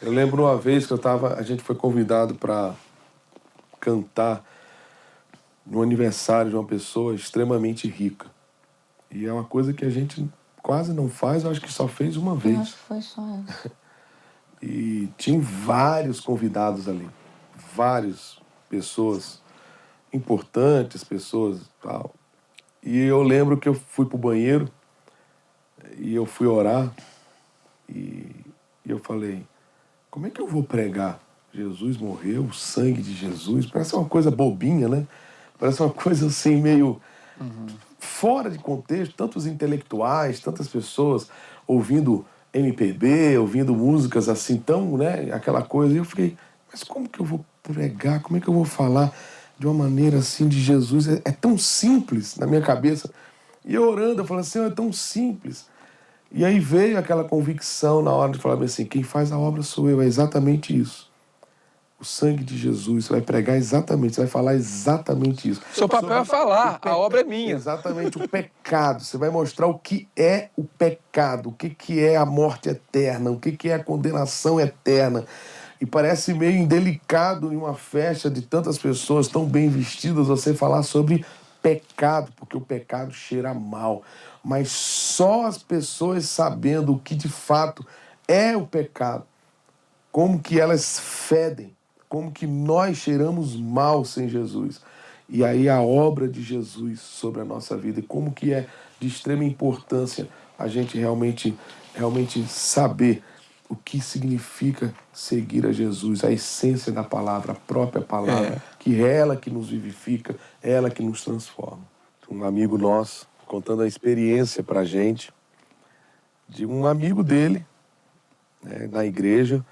Eu lembro uma vez que a gente foi convidado para cantar no aniversário de uma pessoa extremamente rica. E é uma coisa que a gente quase não faz, eu acho que só fez uma vez. Eu acho que foi só essa. E tinha vários convidados ali, várias pessoas importantes, pessoas tal. E eu lembro que eu fui pro banheiro e eu fui orar e eu falei, como é que eu vou pregar? Jesus morreu, o sangue de Jesus, parece uma coisa bobinha, né? Parece uma coisa assim meio fora de contexto, tantos intelectuais, tantas pessoas ouvindo MPB, ouvindo músicas assim tão, né, aquela coisa. E eu fiquei, mas como que eu vou pregar? Como é que eu vou falar de uma maneira assim de Jesus? É tão simples na minha cabeça. E eu orando, eu falei assim, é tão simples. E aí veio aquela convicção na hora de falar assim, quem faz a obra sou eu, é exatamente isso. O sangue de Jesus, você vai pregar exatamente, você vai falar exatamente isso. Seu papel é falar, a obra é minha. Exatamente, o pecado. Você vai mostrar o que é o pecado, o que é a morte eterna, o que é a condenação eterna. E parece meio indelicado em uma festa de tantas pessoas tão bem vestidas você falar sobre pecado, porque o pecado cheira mal. Mas só as pessoas sabendo o que de fato é o pecado, como que elas fedem, como que nós cheiramos mal sem Jesus. E aí a obra de Jesus sobre a nossa vida, e como que é de extrema importância a gente realmente saber o que significa seguir a Jesus, a essência da palavra, a própria palavra, que é ela que nos vivifica, é ela que nos transforma. Um amigo nosso contando a experiência pra gente de um amigo dele, né, na igreja,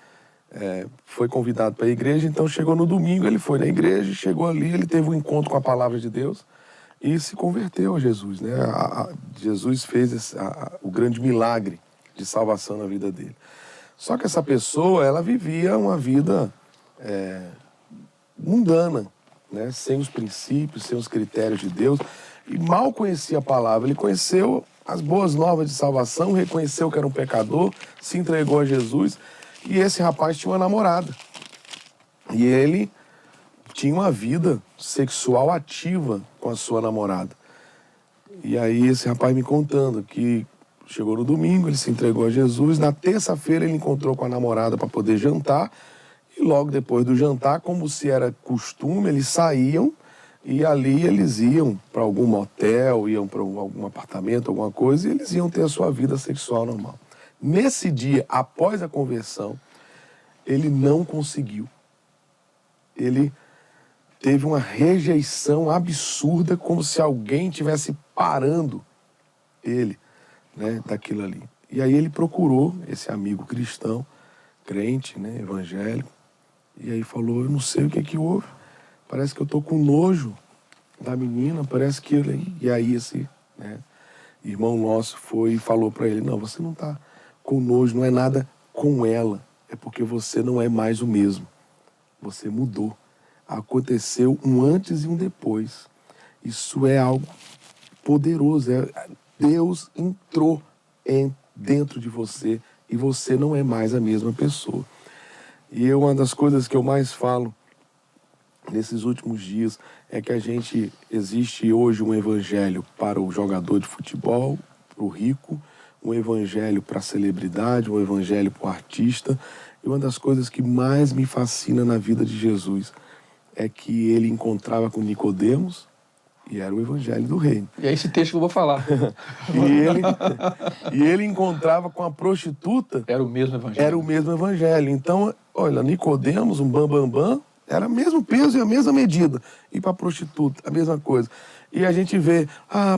foi convidado para a igreja, então chegou no domingo, ele foi na igreja, chegou ali, ele teve um encontro com a palavra de Deus e se converteu a Jesus, né? Jesus fez o grande milagre de salvação na vida dele. Só que essa pessoa, ela vivia uma vida mundana, né? Sem os princípios, sem os critérios de Deus, e mal conhecia a palavra. Ele conheceu as boas novas de salvação, reconheceu que era um pecador, se entregou a Jesus. E esse rapaz tinha uma namorada. E ele tinha uma vida sexual ativa com a sua namorada. E aí esse rapaz me contando que chegou no domingo, ele se entregou a Jesus. Na terça-feira ele encontrou com a namorada para poder jantar. E logo depois do jantar, como se era costume, eles saíam e ali eles iam para algum motel, iam para algum apartamento, alguma coisa, e eles iam ter a sua vida sexual normal. Nesse dia, após a conversão, ele não conseguiu. Ele teve uma rejeição absurda, como se alguém estivesse parando ele, né, daquilo ali. E aí ele procurou esse amigo cristão, crente, né, evangélico, e aí falou, eu não sei o que é que houve, parece que eu tô com nojo da menina, parece que ele... E aí esse, né, irmão nosso foi e falou para ele, não, você não tá com nojo, não é nada com ela, é porque você não é mais o mesmo. Você mudou. Aconteceu um antes e um depois. Isso é algo poderoso. Deus entrou dentro de você e você não é mais a mesma pessoa. E uma das coisas que eu mais falo nesses últimos dias é que existe hoje um evangelho para o jogador de futebol, para o rico, um evangelho para a celebridade, um evangelho para o artista. E uma das coisas que mais me fascina na vida de Jesus é que ele encontrava com Nicodemos e era o evangelho do reino. E é esse texto que eu vou falar. e ele encontrava com a prostituta. Era o mesmo evangelho. Era o mesmo evangelho. Então, olha, Nicodemos, um bambambam, era o mesmo peso e a mesma medida. E para a prostituta, a mesma coisa. E a gente vê,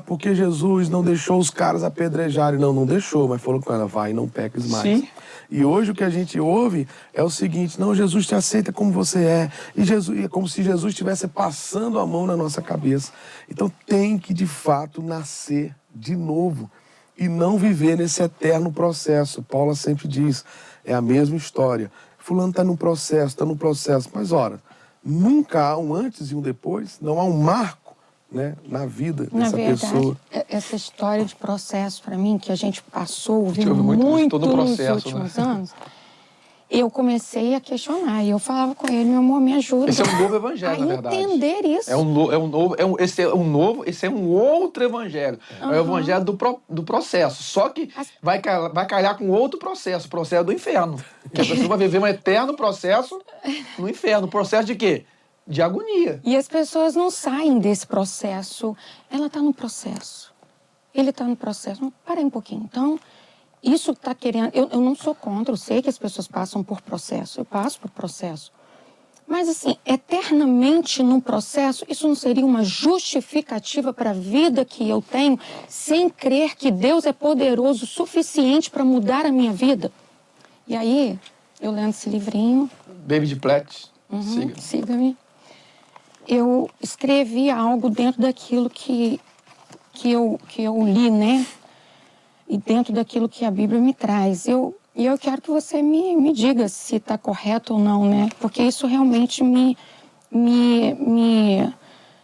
porque Jesus não deixou os caras apedrejarem. Não deixou, mas falou com ela, vai e não peques mais. Sim. E hoje o que a gente ouve é o seguinte, não, Jesus te aceita como você é. E é como se Jesus estivesse passando a mão na nossa cabeça. Então tem que, de fato, nascer de novo e não viver nesse eterno processo. Paula sempre diz, é a mesma história. Fulano está no processo. Mas, ora, nunca há um antes e um depois, não há um marco, né, na vida dessa pessoa. Essa história de processo, para mim, que a gente passou, ouvindo muito muito todo o nos processo, últimos né? anos, eu comecei a questionar. E eu falava com ele, meu amor, me ajuda. Esse é um novo evangelho, na verdade. Entender isso. Esse é um outro evangelho. É o evangelho do processo. Só que vai calhar com outro processo, o processo do inferno. Que a pessoa vai viver um eterno processo no inferno. Processo de quê? De agonia. E as pessoas não saem desse processo. Ela está no processo. Ele está no processo. Mas, para aí um pouquinho. Então, isso está querendo... Eu não sou contra, eu sei que as pessoas passam por processo. Eu passo por processo. Mas, assim, eternamente no processo, isso não seria uma justificativa para a vida que eu tenho sem crer que Deus é poderoso o suficiente para mudar a minha vida? E aí, eu lendo esse livrinho... David Platt, siga-me. Eu escrevi algo dentro daquilo que eu li, né? E dentro daquilo que a Bíblia me traz. E eu quero que você me diga se está correto ou não, né? Porque isso realmente me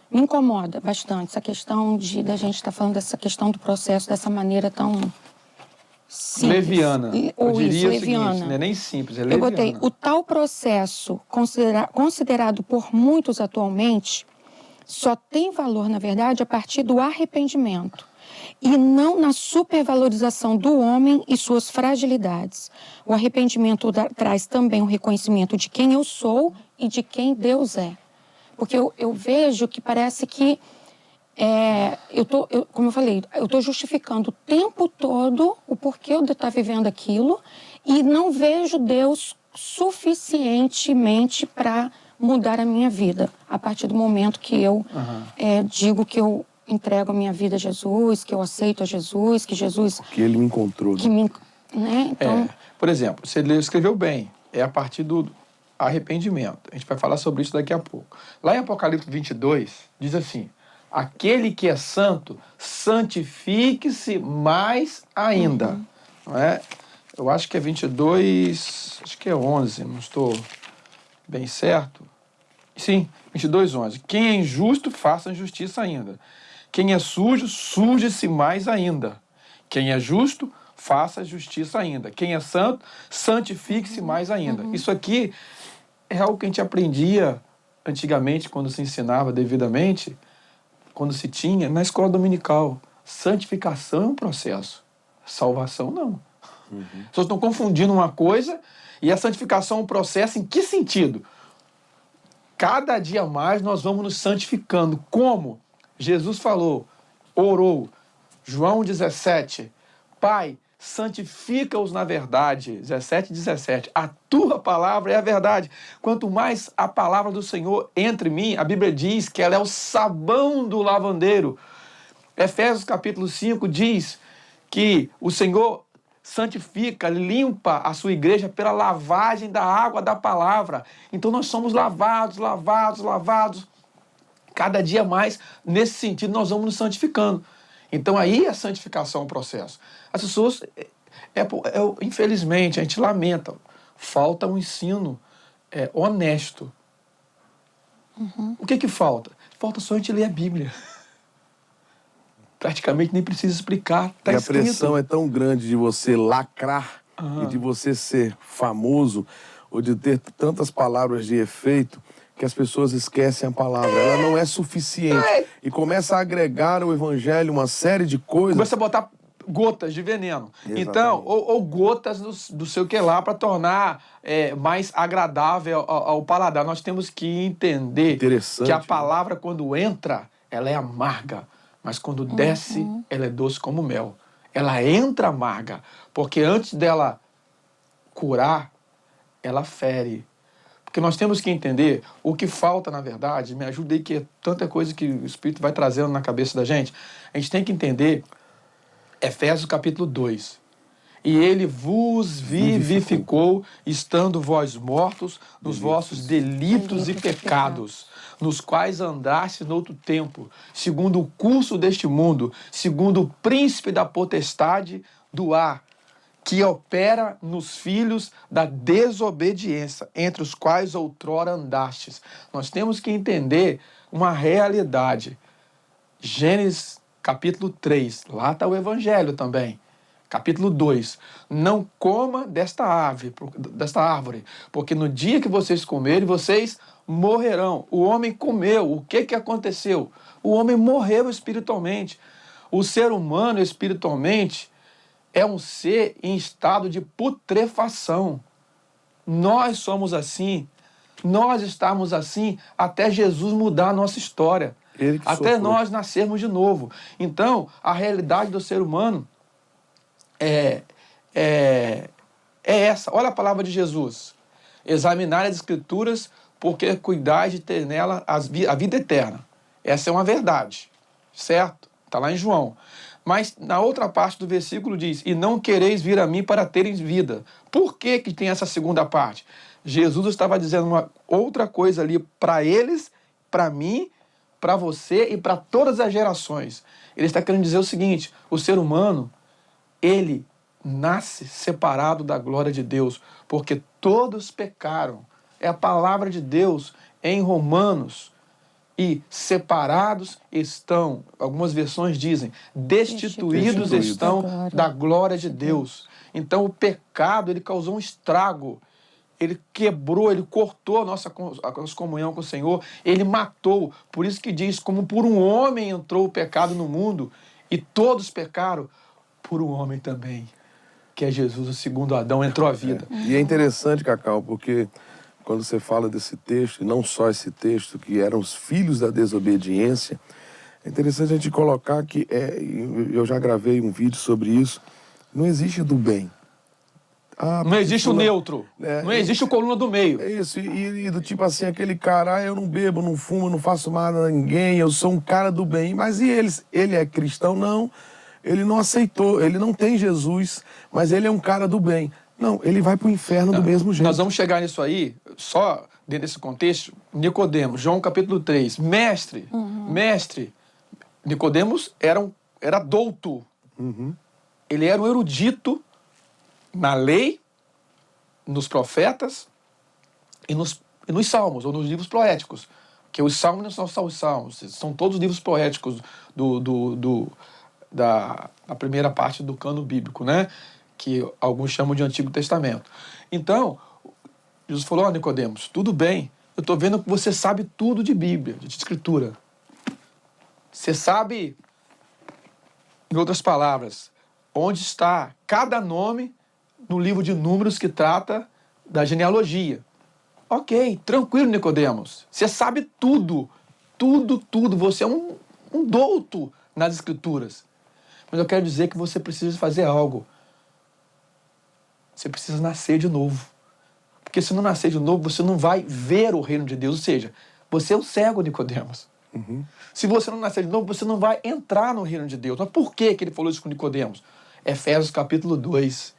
incomoda bastante, essa questão da gente estar falando dessa questão do processo dessa maneira tão simples. Leviana. Eu diria leviana. O seguinte, não é nem simples, é leviana. Eu botei, o tal processo considerado por muitos atualmente só tem valor, na verdade, a partir do arrependimento e não na supervalorização do homem e suas fragilidades. O arrependimento traz também o reconhecimento de quem eu sou e de quem Deus é. Porque eu vejo que parece que, como eu falei, eu estou justificando o tempo todo o porquê eu estar vivendo aquilo e não vejo Deus suficientemente para mudar a minha vida. A partir do momento que eu digo que eu entrego a minha vida a Jesus, que eu aceito a Jesus, que Jesus... Que Ele me encontrou. Né? Então... por exemplo, você escreveu bem, é a partir do arrependimento. A gente vai falar sobre isso daqui a pouco. Lá em Apocalipse 22, diz assim, aquele que é santo, santifique-se mais ainda. Não é? Eu acho que é 22, acho que é 11, não estou bem certo. Sim, 22, 11. Quem é injusto, faça injustiça ainda. Quem é sujo, suje-se mais ainda. Quem é justo, faça justiça ainda. Quem é santo, santifique-se mais ainda. Isso aqui é algo que a gente aprendia antigamente, quando se ensinava devidamente, quando se tinha, na escola dominical. Santificação é um processo. Salvação, não. As pessoas estão confundindo uma coisa e a santificação é um processo em que sentido? Cada dia mais nós vamos nos santificando. Como? Jesus falou, orou, João 17, Pai, santifica-os na verdade, 17, a tua palavra é a verdade. Quanto mais a palavra do Senhor entra em mim, a Bíblia diz que ela é o sabão do lavandeiro. Efésios capítulo 5 diz que o Senhor santifica, limpa a sua igreja pela lavagem da água da palavra. Então nós somos lavados. Cada dia mais, nesse sentido, nós vamos nos santificando. Então aí a santificação é um processo. As pessoas, infelizmente, a gente lamenta, falta um ensino honesto. O que falta? Falta só a gente ler a Bíblia. Praticamente nem precisa explicar, está escrito. A pressão é tão grande de você lacrar e de você ser famoso ou de ter tantas palavras de efeito que as pessoas esquecem a palavra. Ela não é suficiente. E começa a agregar ao evangelho uma série de coisas. Começa a botar gotas de veneno. Exatamente. Então, ou gotas do seu que lá para tornar mais agradável ao paladar. Nós temos que entender que a palavra, quando entra, ela é amarga. Mas quando desce, ela é doce como mel. Ela entra amarga, porque antes dela curar, ela fere. Porque nós temos que entender o que falta, na verdade, me ajuda aí, que é tanta coisa que o Espírito vai trazendo na cabeça da gente. A gente tem que entender Efésios capítulo 2. E ele vos vivificou, estando vós mortos nos vossos delitos e pecados, nos quais andaste noutro tempo, segundo o curso deste mundo, segundo o príncipe da potestade do ar, que opera nos filhos da desobediência, entre os quais outrora andastes. Nós temos que entender uma realidade. Gênesis capítulo 3, lá está o Evangelho também. capítulo 2, não coma desta árvore, porque no dia que vocês comerem, vocês morrerão. O homem comeu, o que aconteceu? O homem morreu espiritualmente. O ser humano espiritualmente é um ser em estado de putrefação. Nós somos assim, nós estamos assim até Jesus mudar a nossa história, até nós nascermos de novo. Então, a realidade do ser humano é essa. Olha a palavra de Jesus. Examinar as Escrituras, porque cuidar de ter nela a vida eterna. Essa é uma verdade, certo? Está lá em João. Mas na outra parte do versículo diz, e não quereis vir a mim para terem vida. Por que tem essa segunda parte? Jesus estava dizendo uma outra coisa ali para eles, para mim, para você e para todas as gerações. Ele está querendo dizer o seguinte, o ser humano, ele nasce separado da glória de Deus, porque todos pecaram. É a palavra de Deus em Romanos. E separados estão, algumas versões dizem, destituídos estão da glória de Deus. Então o pecado, ele causou um estrago. Ele quebrou, ele cortou a nossa comunhão com o Senhor, ele matou. Por isso que diz, como por um homem entrou o pecado no mundo, e todos pecaram, por um homem também, que é Jesus, o segundo Adão, entrou a vida. E é interessante, Cacau, porque quando você fala desse texto, e não só esse texto, que eram os filhos da desobediência, é interessante a gente colocar que, eu já gravei um vídeo sobre isso, não existe do bem. Não existe o neutro, não existe o coluna do meio. É isso, e do tipo assim, aquele cara, eu não bebo, não fumo, não faço nada a ninguém, eu sou um cara do bem. Mas e eles? Ele é cristão? Não. Ele não aceitou, ele não tem Jesus, mas ele é um cara do bem. Não, ele vai para o inferno do mesmo jeito. Nós vamos chegar nisso aí, só dentro desse contexto, Nicodemos, João capítulo 3, mestre, Nicodemos era douto, ele era um erudito na lei, nos profetas e nos salmos, ou nos livros poéticos, que os salmos não são só os salmos, são todos os livros poéticos da primeira parte do cano bíblico, né? Que alguns chamam de Antigo Testamento. Então, Jesus falou, Nicodemos, tudo bem, eu estou vendo que você sabe tudo de Bíblia, de Escritura. Você sabe, em outras palavras, onde está cada nome no livro de Números que trata da genealogia. Ok, tranquilo, Nicodemos. Você sabe tudo, tudo. Você é um douto nas Escrituras. Mas eu quero dizer que você precisa fazer algo. Você precisa nascer de novo. Porque se não nascer de novo, você não vai ver o reino de Deus. Ou seja, você é um cego, Nicodemos. Se você não nascer de novo, você não vai entrar no reino de Deus. Mas por que ele falou isso com Nicodemos? Efésios capítulo 2.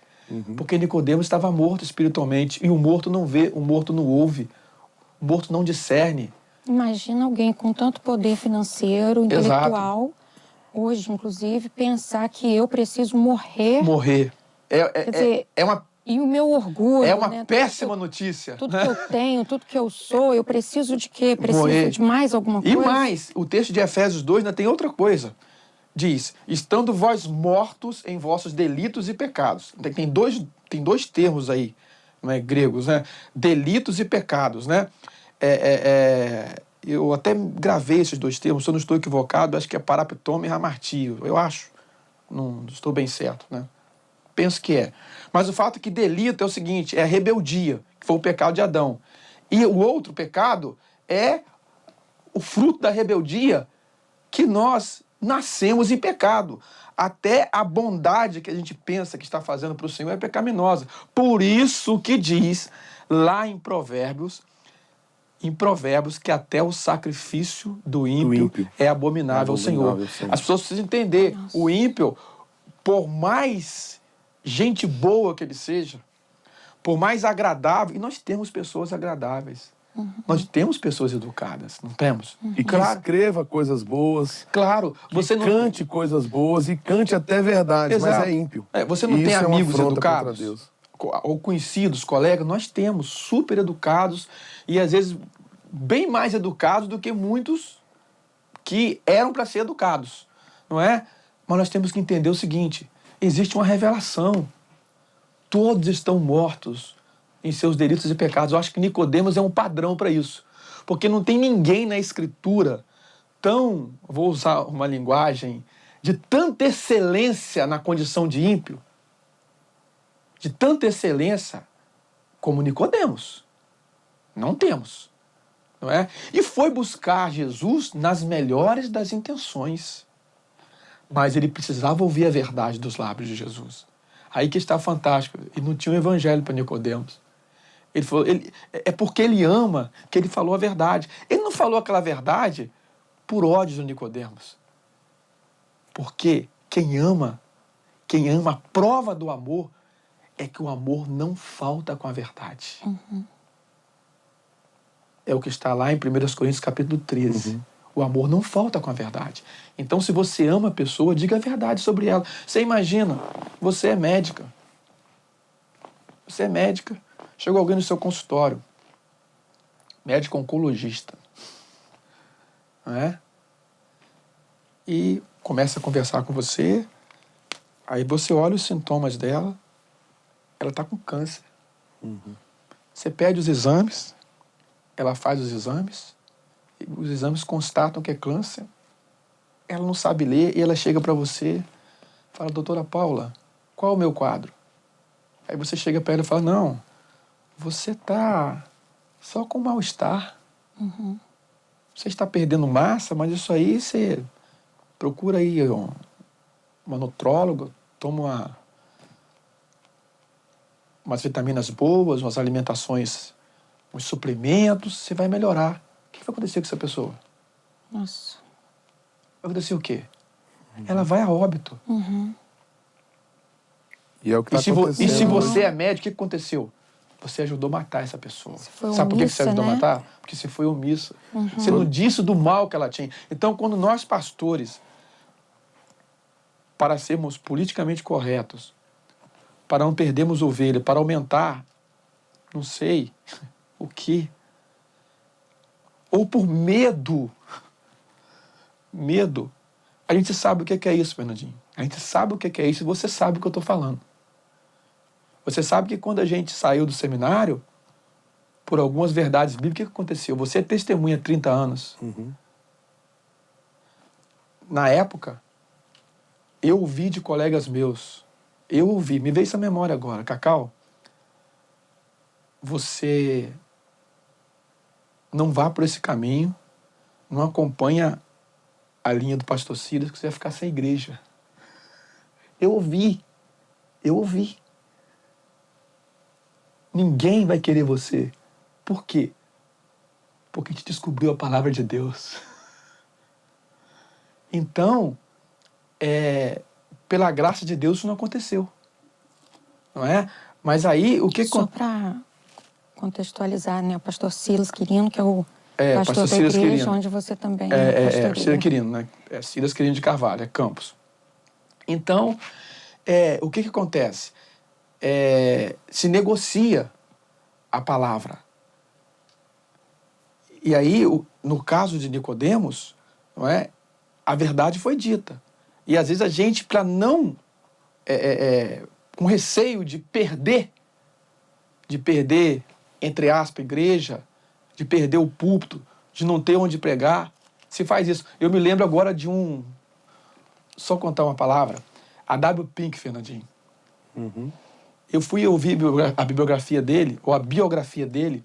Porque Nicodemos estava morto espiritualmente. E o morto não vê, o morto não ouve. O morto não discerne. Imagina alguém com tanto poder financeiro, intelectual, hoje, inclusive, pensar que eu preciso morrer. Quer dizer, é uma... E o meu orgulho, é uma péssima notícia. Tudo que eu tenho, tudo que eu sou, eu preciso de quê? Preciso de mais alguma coisa? E mais, o texto de Efésios 2 ainda tem outra coisa. Diz, estando vós mortos em vossos delitos e pecados. Tem dois termos aí, né, gregos, né? Delitos e pecados, né? Eu até gravei esses dois termos, se eu não estou equivocado, acho que é paraptome e hamartio, eu acho. Não estou bem certo, né? Penso que é. Mas o fato é que delito é o seguinte, é a rebeldia, que foi o pecado de Adão. E o outro pecado é o fruto da rebeldia, que nós nascemos em pecado. Até a bondade que a gente pensa que está fazendo para o Senhor é pecaminosa. Por isso que diz lá em Provérbios que até o sacrifício do ímpio é abominável ao Senhor. As pessoas precisam entender, o ímpio, por mais gente boa que ele seja, por mais agradável, e nós temos pessoas agradáveis, nós temos pessoas educadas, não temos? E que escreva coisas boas. Claro. Você cante coisas boas e cante até verdade, mas é ímpio. Você não tem amigos educados? Ou conhecidos, colegas? Nós temos super educados e às vezes bem mais educados do que muitos que eram para ser educados, não é? Mas nós temos que entender o seguinte, existe uma revelação. Todos estão mortos em seus delitos e pecados. Eu acho que Nicodemos é um padrão para isso. Porque não tem ninguém na Escritura tão, vou usar uma linguagem, de tanta excelência na condição de ímpio, de tanta excelência como Nicodemos. Não temos. Não é? E foi buscar Jesus nas melhores das intenções. Mas ele precisava ouvir a verdade dos lábios de Jesus. Aí que está fantástico. E não tinha um evangelho para Nicodemos. Ele falou, é porque ele ama que ele falou a verdade. Ele não falou aquela verdade por ódio do Nicodemos. Porque quem ama, a prova do amor é que o amor não falta com a verdade. Uhum. É o que está lá em 1 Coríntios capítulo 13. Uhum. O amor não falta com a verdade. Então, se você ama a pessoa, diga a verdade sobre ela. Você imagina, você é médica. Você é médica. Chegou alguém no seu consultório. Médico oncologista. Não é? E começa a conversar com você. Aí você olha os sintomas dela. Ela está com câncer. Uhum. Você pede os exames. Ela faz os exames. Os exames constatam que é câncer. Ela não sabe ler e ela chega para você, fala, doutora Paula, qual é o meu quadro? Aí você chega para ela e fala, não, você está só com mal-estar. Uhum. Você está perdendo massa, mas isso aí você procura aí uma nutróloga, toma umas vitaminas boas, umas alimentações, uns suplementos, você vai melhorar. O que vai acontecer com essa pessoa? Nossa. Vai acontecer o quê? Ela vai a óbito. Uhum. E é o que está acontecendo. E se você é médico, o que aconteceu? Você ajudou a matar essa pessoa. Sabe por que você ajudou a matar? Porque você foi omissa. Uhum. Você não disse do mal que ela tinha. Então, quando nós, pastores, para sermos politicamente corretos, para não perdermos ovelha, para aumentar, não sei o quê, ou por medo, a gente sabe o que é isso, Fernandinho. A gente sabe o que é isso e você sabe o que eu estou falando. Você sabe que quando a gente saiu do seminário, por algumas verdades bíblicas, o que aconteceu? Você é testemunha há 30 anos. Uhum. Na época, eu ouvi de colegas meus, me veio essa memória agora, Cacau, você não vá por esse caminho, não acompanha a linha do pastor Silas, que você vai ficar sem igreja. Eu ouvi. Ninguém vai querer você. Por quê? Porque a gente descobriu a palavra de Deus. Então, pela graça de Deus, isso não aconteceu. Não é? Mas aí, o que... Só para contextualizar, né? O pastor Silas Quirino, que é o pastor da Silas igreja, Quirino. onde você também é pastor. Silas Quirino, né? É Silas Quirino de Carvalho, é Campos. Então, o que acontece? Se negocia a palavra. E aí, no caso de Nicodemos, não é? A verdade foi dita. E às vezes a gente, para não... com receio de perder, entre aspas, igreja, de perder o púlpito, de não ter onde pregar, se faz isso. Eu me lembro agora de só contar uma palavra, a W. Pink, Fernandinho. Uhum. Eu fui ouvir a bibliografia dele, ou a biografia dele.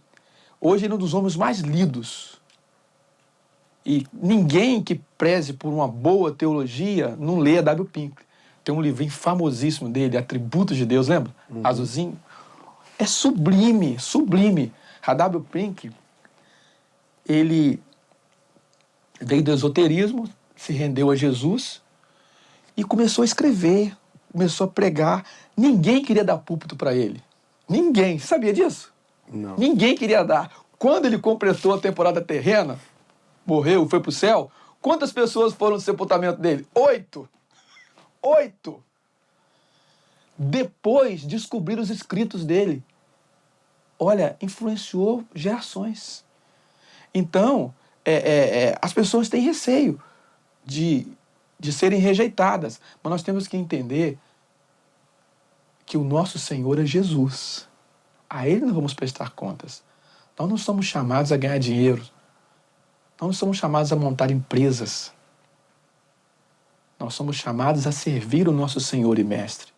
Hoje ele é um dos homens mais lidos. E ninguém que preze por uma boa teologia não lê a W. Pink. Tem um livrinho famosíssimo dele, Atributos de Deus, lembra? Uhum. Azulzinho. É sublime, sublime. A W. Pink, ele veio do esoterismo, se rendeu a Jesus e começou a escrever, começou a pregar. Ninguém queria dar púlpito para ele. Ninguém. Você sabia disso? Não. Ninguém queria dar. Quando ele completou a temporada terrena, morreu, foi para o céu, quantas pessoas foram no sepultamento dele? 8. Depois descobriram os escritos dele. Olha, influenciou gerações. Então, as pessoas têm receio de serem rejeitadas. Mas nós temos que entender que o nosso Senhor é Jesus. A Ele nós vamos prestar contas. Nós não somos chamados a ganhar dinheiro. Nós não somos chamados a montar empresas. Nós somos chamados a servir o nosso Senhor e Mestre.